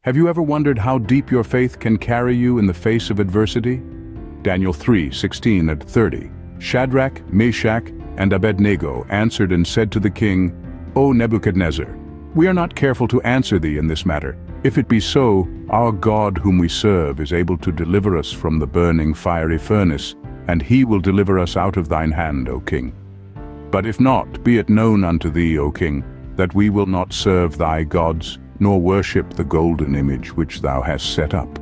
Have you ever wondered how deep your faith can carry you in the face of adversity? Daniel 3:16-30. Shadrach, Meshach, and Abednego answered and said to the king, O Nebuchadnezzar, we are not careful to answer thee in this matter. If it be so, our God whom we serve is able to deliver us from the burning fiery furnace, and he will deliver us out of thine hand, O king. But if not, be it known unto thee, O king, that we will not serve thy gods, nor worship the golden image which thou hast set up.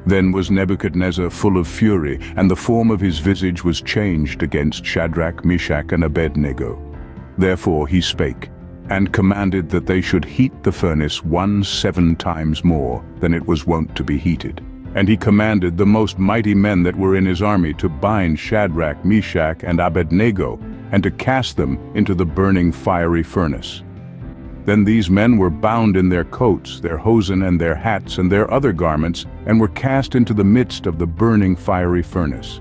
Then was Nebuchadnezzar full of fury, and the form of his visage was changed against Shadrach, Meshach, and Abednego. Therefore he spake, and commanded that they should heat the furnace 7 times more than it was wont to be heated. And he commanded the most mighty men that were in his army to bind Shadrach, Meshach, and Abednego, and to cast them into the burning fiery furnace. Then these men were bound in their coats, their hosen, and their hats, and their other garments, and were cast into the midst of the burning fiery furnace.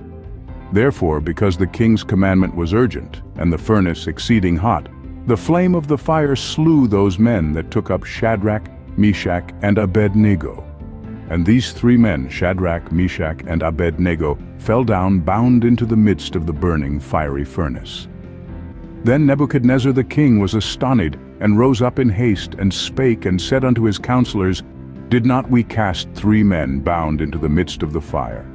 Therefore, because the king's commandment was urgent, and the furnace exceeding hot, the flame of the fire slew those men that took up Shadrach, Meshach, and Abednego. And these 3 men, Shadrach, Meshach, and Abednego, fell down bound into the midst of the burning fiery furnace. Then Nebuchadnezzar the king was astonished, and rose up in haste, and spake and said unto his counselors, Did not we cast 3 men bound into the midst of the fire?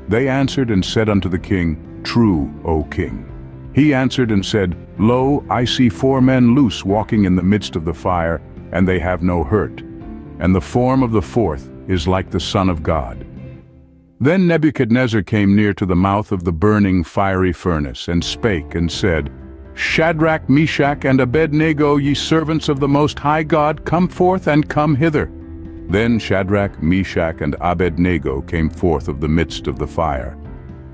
They answered and said unto the king, True, O king. He answered and said, Lo, I see 4 men loose walking in the midst of the fire, and they have no hurt. And the form of the 4th is like the Son of God. Then Nebuchadnezzar came near to the mouth of the burning fiery furnace, and spake and said, Shadrach, Meshach, and Abednego, ye servants of the Most High God, come forth and come hither. Then Shadrach, Meshach, and Abednego came forth of the midst of the fire.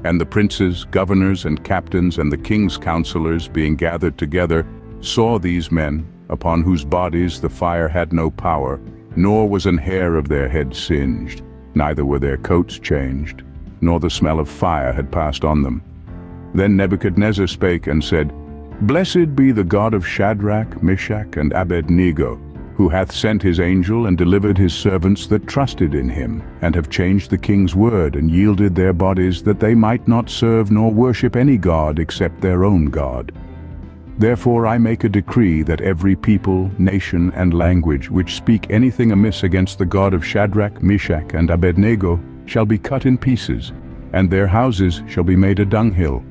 And the princes, governors, and captains, and the king's counselors, being gathered together, saw these men, upon whose bodies the fire had no power, nor was an hair of their head singed, neither were their coats changed, nor the smell of fire had passed on them. Then Nebuchadnezzar spake and said, Blessed be the God of Shadrach, Meshach, and Abednego, who hath sent his angel and delivered his servants that trusted in him, and have changed the king's word, and yielded their bodies, that they might not serve nor worship any god except their own God. Therefore I make a decree that every people, nation, and language which speak anything amiss against the God of Shadrach, Meshach, and Abednego shall be cut in pieces, and their houses shall be made a dunghill,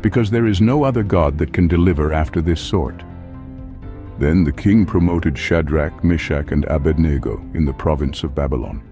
because there is no other God that can deliver after this sort. Then the king promoted Shadrach, Meshach, and Abednego in the province of Babylon.